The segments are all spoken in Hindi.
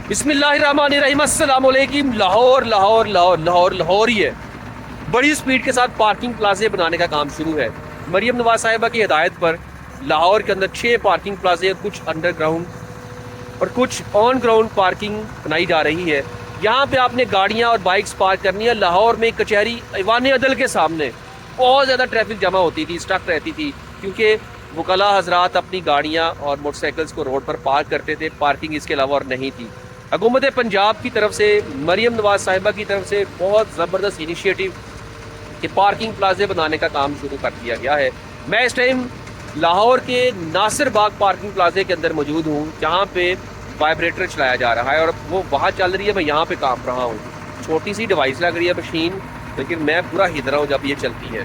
बिस्मिल्लाहिर्रहमानिर्रहीम। अस्सलाम वालेकुम। लाहौर लाहौर लाहौर लाहौर लाहौर ही है। बड़ी स्पीड के साथ पार्किंग प्लाजे बनाने का काम शुरू है। मरियम नवाज साहिबा की हिदायत पर लाहौर के अंदर 6 पार्किंग प्लाजे, कुछ अंडरग्राउंड और कुछ ऑन ग्राउंड पार्किंग बनाई जा रही है। यहाँ पे आपने गाड़ियाँ और बाइक्स पार्क करनी है। लाहौर में कचहरी ईवान अदल के सामने बहुत ज़्यादा ट्रैफिक जमा होती थी, स्टक रहती थी, क्योंकि वकला हजरात अपनी गाड़ियाँ और मोटरसाइकिल्स को रोड पर पार्क करते थे। पार्किंग इसके अलावा और नहीं थी। हुकूमत पंजाब की तरफ से, मरियम नवाज साहिबा की तरफ से बहुत ज़बरदस्त इनिशिएटिव कि पार्किंग प्लाजे बनाने का काम शुरू कर दिया गया है। मैं इस टाइम लाहौर के नासिर बाग पार्किंग प्लाजे के अंदर मौजूद हूँ, जहाँ पे वाइब्रेटर चलाया जा रहा है और वो वहाँ चल रही है। मैं यहाँ पे काम रहा हूँ। छोटी सी डिवाइस लग रही है मशीन, लेकिन मैं पूरा हिल रहा हूँ जब ये चलती है।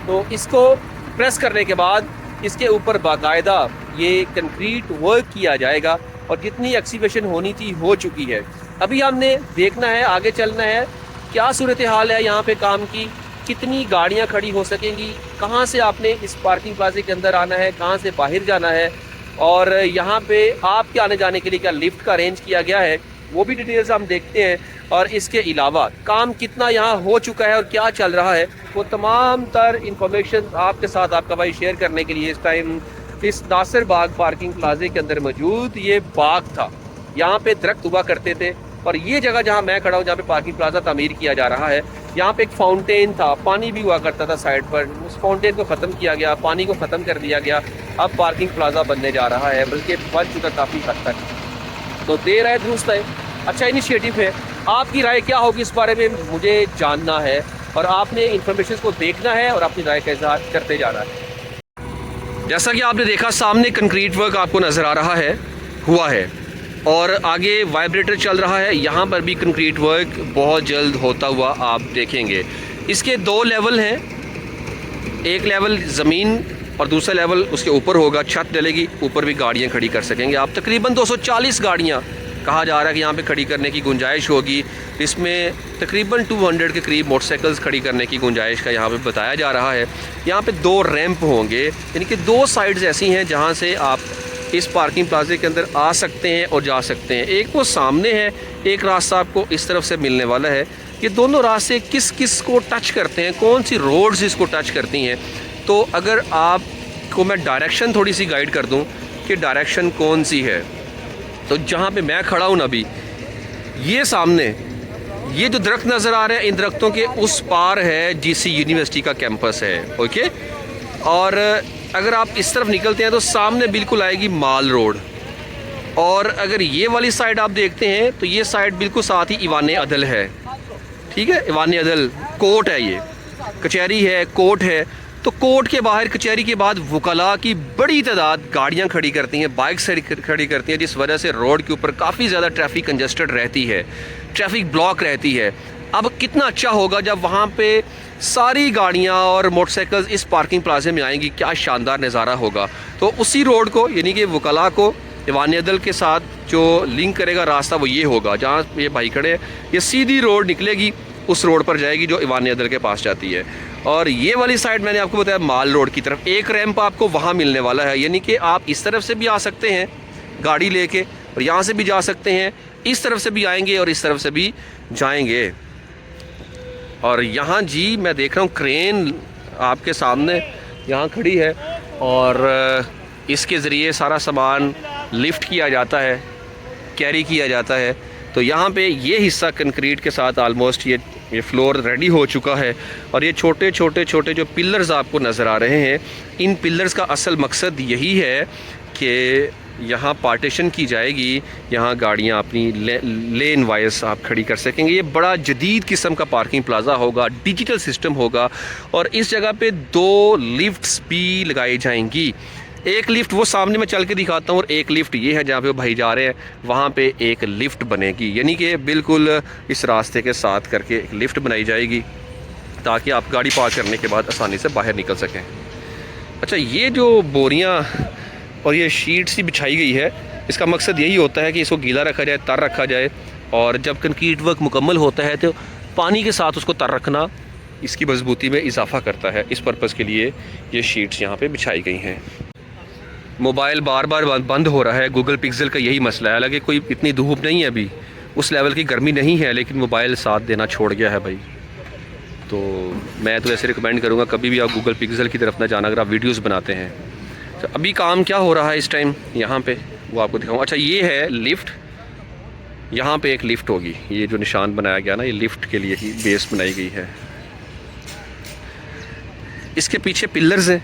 तो इसको प्रेस करने के बाद इसके ऊपर बाकायदा ये कंक्रीट वर्क किया जाएगा और जितनी एक्सीवेशन होनी थी हो चुकी है। अभी हमने देखना है, आगे चलना है, क्या सूरत हाल है यहाँ पे काम की, कितनी गाड़ियाँ खड़ी हो सकेंगी, कहाँ से आपने इस पार्किंग प्लाजे के अंदर आना है, कहाँ से बाहर जाना है, और यहाँ पे आपके आने जाने के लिए क्या लिफ्ट का अरेंज किया गया है, वो भी डिटेल्स हम देखते हैं। और इसके अलावा काम कितना यहाँ हो चुका है और क्या चल रहा है, वो तमाम तर इंफॉर्मेशन आपके साथ आपका भाई शेयर करने के लिए इस टाइम इस नासिर बाग पार्किंग प्लाजे के अंदर मौजूद। ये बाग था, यहाँ पे दरख्त हुआ करते थे, और ये जगह जहाँ मैं खड़ा हूँ, जहाँ पे पार्किंग प्लाजा तामीर किया जा रहा है, यहाँ पे एक फाउंटेन था, पानी भी हुआ करता था साइड पर। उस फाउंटेन को ख़त्म किया गया, पानी को ख़त्म कर दिया गया। अब पार्किंग प्लाजा बनने जा रहा है, बल्कि बन चुका काफ़ी हद तक। तो देर है दुरुस्त है, अच्छा इनिशिएटिव है। आपकी राय क्या होगी इस बारे में मुझे जानना है, और आपने इंफॉर्मेशन को देखना है और अपनी राय का इजहार करते जाना है। जैसा कि आपने देखा, सामने कंक्रीट वर्क आपको नज़र आ रहा है, हुआ है, और आगे वाइब्रेटर चल रहा है। यहाँ पर भी कंक्रीट वर्क बहुत जल्द होता हुआ आप देखेंगे। इसके 2 लेवल हैं, एक लेवल ज़मीन और दूसरा लेवल उसके ऊपर होगा। छत डलेगी, ऊपर भी गाड़ियाँ खड़ी कर सकेंगे आप। तकरीबन 240 गाड़ियाँ कहा जा रहा है कि यहाँ पे खड़ी करने की गुंजाइश होगी। इसमें तकरीबन 200 के करीब मोटरसाइकिल्स खड़ी करने की गुंजाइश का यहाँ पे बताया जा रहा है। यहाँ पे 2 रैंप होंगे, यानी कि 2 साइड्स ऐसी हैं जहाँ से आप इस पार्किंग प्लाजे के अंदर आ सकते हैं और जा सकते हैं। एक वो सामने है, एक रास्ता आपको इस तरफ से मिलने वाला है। ये दोनों रास्ते किस किस को टच करते हैं, कौन सी रोड्स इसको टच करती हैं, तो अगर आपको मैं डायरेक्शन थोड़ी सी गाइड कर दूं कि डायरेक्शन कौन सी है, तो जहाँ पे मैं खड़ा हूँ ना अभी, ये सामने ये जो दरख्त नज़र आ रहे हैं, इन दरख्तों के उस पार है जीसी यूनिवर्सिटी का कैंपस है। ओके, और अगर आप इस तरफ निकलते हैं तो सामने बिल्कुल आएगी माल रोड, और अगर ये वाली साइड आप देखते हैं तो ये साइड बिल्कुल साथ ही ईवान अदल है। ठीक है, ईवान अदल कोर्ट है, ये कचहरी है, कोर्ट है। तो कोर्ट के बाहर कचहरी के बाद वकला की बड़ी तादाद गाड़ियां खड़ी करती हैं, बाइक्स खड़ी करती हैं, जिस वजह से रोड के ऊपर काफ़ी ज़्यादा ट्रैफिक कंजस्टेड रहती है, ट्रैफिक ब्लॉक रहती है। अब कितना अच्छा होगा जब वहाँ पे सारी गाड़ियाँ और मोटरसाइकिल्स इस पार्किंग प्लाजे में आएंगी, क्या शानदार नज़ारा होगा। तो उसी रोड को, यानी कि वकला को ईवान अदल के साथ जो लिंक करेगा रास्ता, वो ये होगा। जहाँ ये भाई खड़े हैं, ये सीधी रोड निकलेगी, उस रोड पर जाएगी जो ईवान अदल के पास जाती है। और ये वाली साइड मैंने आपको बताया माल रोड की तरफ, एक रैंप आपको वहाँ मिलने वाला है, यानी कि आप इस तरफ से भी आ सकते हैं गाड़ी लेके, और यहाँ से भी जा सकते हैं, इस तरफ से भी आएंगे और इस तरफ से भी जाएंगे। और यहाँ जी मैं देख रहा हूँ क्रेन आपके सामने यहाँ खड़ी है, और इसके ज़रिए सारा सामान लिफ्ट किया जाता है, कैरी किया जाता है। तो यहाँ पे ये हिस्सा कंक्रीट के साथ आलमोस्ट ये फ्लोर रेडी हो चुका है, और ये छोटे छोटे छोटे जो पिलर्स आपको नज़र आ रहे हैं, इन पिलर्स का असल मकसद यही है कि यहाँ पार्टीशन की जाएगी, यहाँ गाड़ियाँ अपनी लेन वाइज आप खड़ी कर सकेंगे। ये बड़ा जदीद किस्म का पार्किंग प्लाजा होगा, डिजिटल सिस्टम होगा, और इस जगह पे 2 लिफ्ट्स भी लगाई जाएंगी। एक लिफ्ट वो सामने मैं चल के दिखाता हूँ, और एक लिफ्ट ये है जहाँ पे भाई जा रहे हैं, वहाँ पे एक लिफ्ट बनेगी, यानी कि बिल्कुल इस रास्ते के साथ करके एक लिफ्ट बनाई जाएगी, ताकि आप गाड़ी पार्क करने के बाद आसानी से बाहर निकल सकें। अच्छा, ये जो बोरियाँ और ये शीट सी बिछाई गई है, इसका मकसद यही होता है कि इसको गीला रखा जाए, तर रखा जाए, और जब कंक्रीट वर्क मुकम्मल होता है तो पानी के साथ उसको तर रखना इसकी मजबूती में इजाफा करता है। इस पर्पज़ के लिए ये शीट्स यहाँ पे बिछाई गई हैं। मोबाइल बार बार बंद हो रहा है। गूगल पिक्सल का यही मसला है। हालांकि कोई इतनी धूप नहीं है अभी, उस लेवल की गर्मी नहीं है, लेकिन मोबाइल साथ देना छोड़ गया है भाई। तो मैं तो ऐसे रिकमेंड करूँगा कभी भी आप गूगल पिक्सल की तरफ ना जाना अगर आप वीडियोस बनाते हैं। तो अभी काम क्या हो रहा है इस टाइम यहाँ पे वो आपको दिखाऊँ। अच्छा, ये है लिफ्ट। यहाँ पे एक लिफ्ट होगी, ये जो निशान बनाया गया ना, ये लिफ्ट के लिए ही बेस बनाई गई है। इसके पीछे पिलर्स हैं।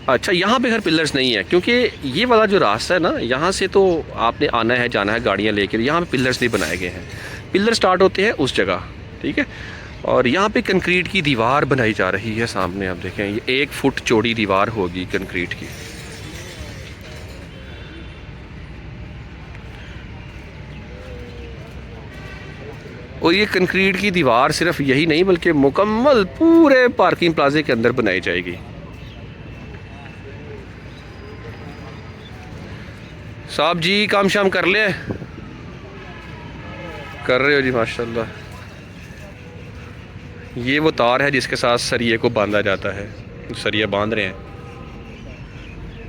अच्छा, यहाँ पे खैर पिलर्स नहीं है, क्योंकि ये वाला जो रास्ता है ना, यहाँ से तो आपने आना है जाना है गाड़ियाँ लेकर। यहाँ पे पिलर्स नहीं बनाए गए हैं। पिलर स्टार्ट होते हैं उस जगह, ठीक है। और यहाँ पे कंक्रीट की दीवार बनाई जा रही है। सामने आप देखें, ये 1 फुट चौड़ी दीवार होगी कंक्रीट की। और ये कंक्रीट की दीवार सिर्फ यही नहीं बल्कि मुकम्मल पूरे पार्किंग प्लाजे के अंदर बनाई जाएगी। साहब जी काम शाम कर ले, कर रहे हो जी माशाल्लाह। ये वो तार है जिसके साथ सरिये को बांधा जाता है। सरिया बांध रहे हैं,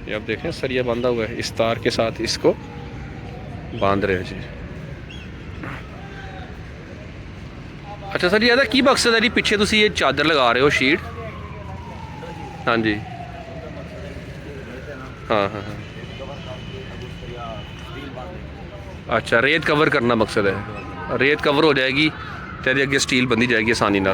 ये आप देखें सरिया बांधा हुआ है, इस तार के साथ इसको बांध रहे हैं जी। अच्छा सर, ये की मकसद है जी पिछे तुसी ये चादर लगा रहे हो, शीट? हाँ जी, हाँ हाँ हाँ। अच्छा, रेत कवर करना मकसद है। रेत कवर हो जाएगी तो अगे स्टील बंधी जाएगी आसानी ना।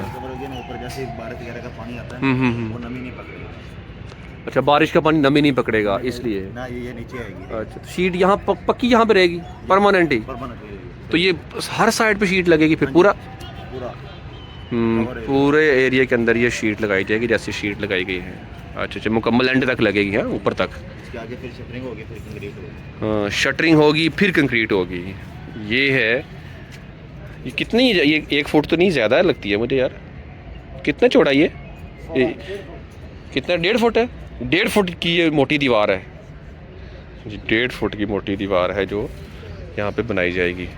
अच्छा, बारिश का पानी नमी नहीं पकड़ेगा इसलिए ना, ये नीचे आएगी। अच्छा, तो शीट यहाँ पक्की यहाँ पे रहेगी परमानेंट ही? तो ये हर साइड पे शीट लगेगी फिर पूरा? पूरे एरिया के अंदर ये शीट लगाई जाएगी जैसे शीट लगाई गई है। अच्छा अच्छा, मुकम्मल एंड तक लगेगी, हाँ ऊपर तक। इसके आगे फिर शटरिंग होगी, फिर कंक्रीट होगी। हाँ, शटरिंग होगी फिर कंक्रीट होगी। ये है, ये कितनी, ये 1 फुट तो नहीं ज़्यादा लगती है मुझे यार। कितना चौड़ा ये कितना 1.5 फुट है? 1.5 फुट की ये मोटी दीवार है जी। 1.5 फुट की मोटी दीवार है जो यहाँ पे बनाई जाएगी।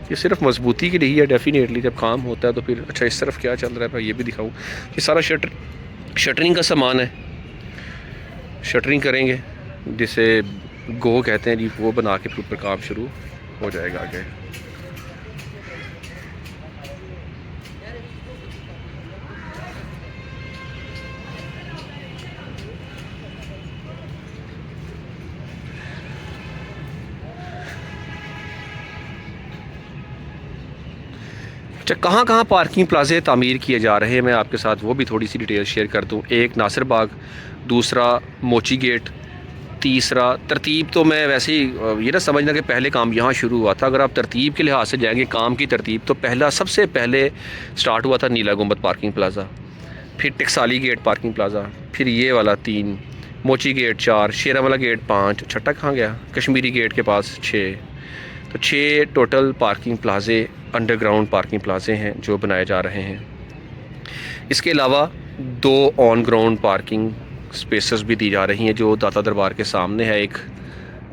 ये सिर्फ मजबूती के लिए ही है डेफिनेटली। जब काम होता है तो फिर। अच्छा, इस तरफ क्या चल रहा है मैं ये भी दिखाऊँ। ये सारा शटरिंग का सामान है। शटरिंग करेंगे जिसे गो कहते हैं जी, वो बना के फिर ऊपर काम शुरू हो जाएगा आगे। अच्छा, कहाँ कहाँ पार्किंग प्लाजे तामीर किए जा रहे हैं मैं आपके साथ वो भी थोड़ी सी डिटेल शेयर कर दूँ। एक नासिर बाग, दूसरा मोची गेट, तीसरा तरतीब तो मैं वैसे ही ये ना समझना कि पहले काम यहाँ शुरू हुआ था। अगर आप तरतीब के लिहाज से जाएंगे काम की तरतीब, तो पहला सबसे पहले स्टार्ट हुआ था नीला गुंबद पार्किंग प्लाज़ा, फिर टिकसाली गेट पार्किंग प्लाज़ा, फिर ये वाला 3, मोची गेट 4, शेरावाला गेट 5, छठा कहाँ गया, कश्मीरी गेट के पास 6। तो 6 टोटल पार्किंग प्लाजे, अंडरग्राउंड पार्किंग प्लाजे हैं जो बनाए जा रहे हैं। इसके अलावा 2 ऑन ग्राउंड पार्किंग स्पेसेस भी दी जा रही हैं जो दाता दरबार के सामने है। एक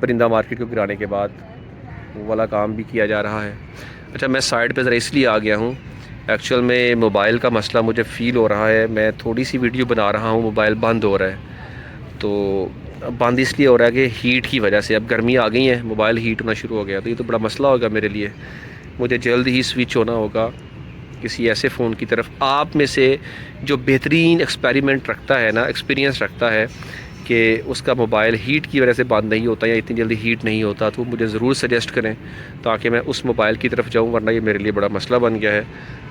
परिंदा मार्केट को गिराने के बाद वो वाला काम भी किया जा रहा है। अच्छा, मैं साइड पे ज़रा इसलिए आ गया हूँ, एक्चुअल में मोबाइल का मसला मुझे फ़ील हो रहा है। मैं थोड़ी सी वीडियो बना रहा हूँ, मोबाइल बंद हो रहा है। तो बंद इसलिए हो रहा है कि हीट की वजह से। अब गर्मी आ गई है, मोबाइल हीट होना शुरू हो गया, तो ये तो बड़ा मसला होगा मेरे लिए। मुझे जल्द ही स्विच होना होगा किसी ऐसे फ़ोन की तरफ। आप में से जो बेहतरीन एक्सपेरिमेंट रखता है ना, एक्सपीरियंस रखता है कि उसका मोबाइल हीट की वजह से बंद नहीं होता या इतनी जल्दी हीट नहीं होता, तो मुझे ज़रूर सजेस्ट करें ताकि मैं उस मोबाइल की तरफ जाऊं, वरना ये मेरे लिए बड़ा मसला बन गया है।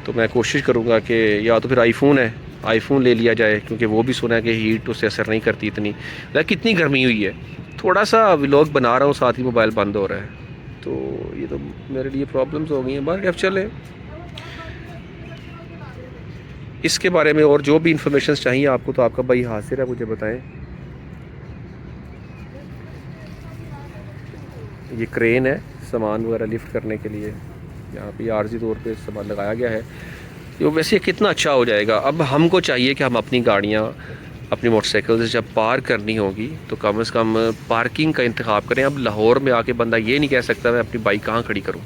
तो मैं कोशिश करूंगा कि या तो फिर आईफोन है, आईफोन ले लिया जाए, क्योंकि वो भी सुना है कि हीट उससे असर नहीं करती इतनी। लाइक कितनी गर्मी हुई है, थोड़ा सा व्लॉग बना रहा हूँ साथ ही मोबाइल बंद हो रहा है, तो ये तो मेरे लिए प्रॉब्लम्स हो गई हैं। बाहर अब चले इसके बारे में और जो भी इंफॉर्मेशन चाहिए आपको तो आपका भाई हाजिर है, मुझे बताएं। ये क्रेन है सामान वगैरह लिफ्ट करने के लिए, यहाँ पे आर्जी तौर पे सामान लगाया गया है। ये वैसे कितना अच्छा हो जाएगा। अब हमको चाहिए कि हम अपनी गाड़ियाँ, अपनी मोटरसाइकिल जब पार्क करनी होगी तो कम से कम पार्किंग का इंतखाब करें। अब लाहौर में आके बंदा ये नहीं कह सकता मैं अपनी बाइक कहाँ खड़ी करूँ।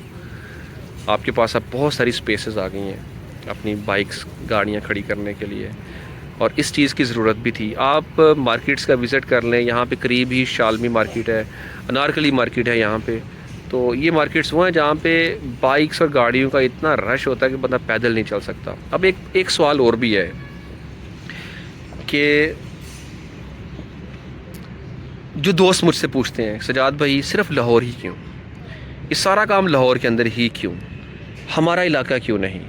आपके पास अब बहुत सारी स्पेसेस आ गई हैं अपनी बाइक्स, गाड़ियाँ खड़ी करने के लिए। और इस चीज़ की ज़रूरत भी थी। आप मार्केट्स का विज़िट कर लें, यहाँ पे करीब ही शालमी मार्केट है, अनारकली मार्केट है यहाँ पे। तो ये मार्केट्स वो हैं जहाँ पे बाइक्स और गाड़ियों का इतना रश होता है कि बंदा पैदल नहीं चल सकता। अब एक सवाल और भी है कि जो दोस्त मुझसे पूछते हैं, सजाद भाई सिर्फ लाहौर ही क्यों, ये सारा काम लाहौर के अंदर ही क्यों, हमारा इलाका क्यों नहीं?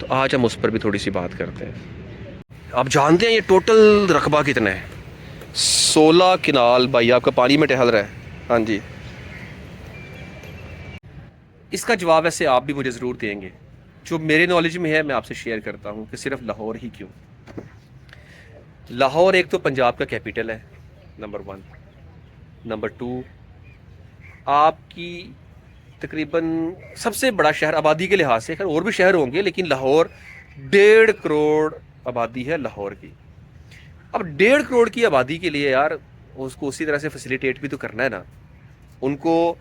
तो आज हम उस पर भी थोड़ी सी बात करते हैं। आप जानते हैं ये टोटल रकबा कितना है? 16 किनाल भाई आपका पानी में टहल रहा है। हाँ जी, इसका जवाब ऐसे आप भी मुझे ज़रूर देंगे। जो मेरे नॉलेज में है मैं आपसे शेयर करता हूँ कि सिर्फ लाहौर ही क्यों। लाहौर एक तो पंजाब का कैपिटल है, नंबर 1। नंबर 2, आपकी तकरीबन सबसे बड़ा शहर आबादी के लिहाज से, खैर और भी शहर होंगे लेकिन लाहौर 1.5 करोड़ आबादी है लाहौर की। अब 1.5 करोड़ की आबादी के लिए यार उसको उसी तरह से फैसिलिटेट भी तो करना है ना। उनको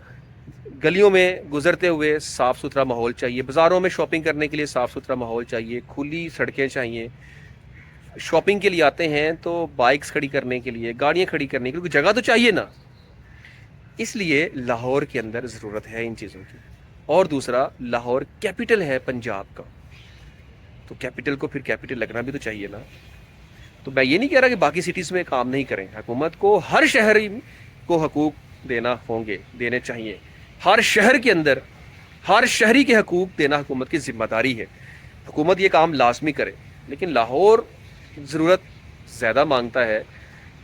गलियों में गुजरते हुए साफ़ सुथरा माहौल चाहिए, बाज़ारों में शॉपिंग करने के लिए साफ़ सुथरा माहौल चाहिए, खुली सड़कें चाहिए। शॉपिंग के लिए आते हैं तो बाइक्स खड़ी करने के लिए, गाड़ियाँ खड़ी करने के लिए जगह तो चाहिए ना। इसलिए लाहौर के अंदर ज़रूरत है इन चीज़ों की। और दूसरा, लाहौर कैपिटल है पंजाब का, तो कैपिटल को फिर कैपिटल लगना भी तो चाहिए ना। तो मैं ये नहीं कह रहा कि बाकी सिटीज़ में काम नहीं करें, हुकूमत को हर शहरी को हकूक़ देना होंगे, देने चाहिए। हर शहर के अंदर हर शहरी के हकूक़ देना हुकूमत की ज़िम्मेदारी है। हुकूमत ये काम लाजमी करे। लेकिन लाहौर ज़रूरत ज़्यादा मांगता है,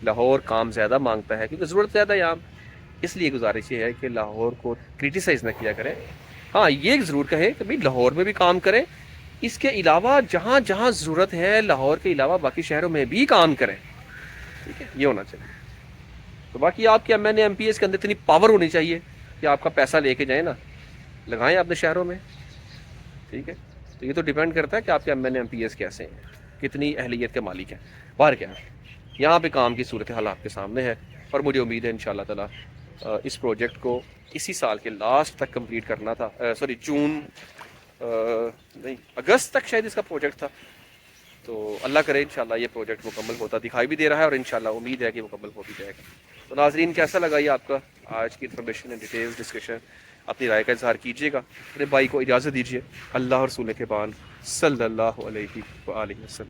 लाहौर काम ज़्यादा मांगता है क्योंकि ज़रूरत ज़्यादा है यहाँ। इसलिए गुजारिश ये है कि लाहौर को क्रिटिसाइज़ ना किया करें। हाँ, ये ज़रूर कहें कि भाई लाहौर में भी काम करें, इसके अलावा जहाँ जहाँ ज़रूरत है लाहौर के अलावा बाकी शहरों में भी काम करें। ठीक है, ये होना चाहिए। तो बाकी आपके MNA MPs के अंदर इतनी पावर होनी चाहिए कि आपका पैसा लेके जाए ना, लगाएं अपने शहरों में। ठीक है, तो ये तो डिपेंड करता है कि आपके MNA MPs कैसे हैं, कितनी अहलियत के मालिक हैं। बाहर क्या है, यहाँ पे काम की सूरत हाल आपके सामने है और मुझे उम्मीद है इंशाल्लाह ताला इस प्रोजेक्ट को इसी साल के लास्ट तक कंप्लीट करना था। सॉरी, नहीं, अगस्त तक शायद इसका प्रोजेक्ट था। तो अल्लाह करे इंशाल्लाह ये प्रोजेक्ट मुकम्मल होता दिखाई भी दे रहा है और इंशाल्लाह उम्मीद है कि मुकम्मल हो भी जाएगा। तो नाजरीन, कैसा लगा ये आपका आज की इन्फॉर्मेशन एंड डिटेल्स डिस्कशन? अपनी राय का इजहार कीजिएगा। अपने भाई को इजाज़त दीजिए। अल्लाह और रसूल के बान सल्लल्लाहु अलैहि वसल्लम।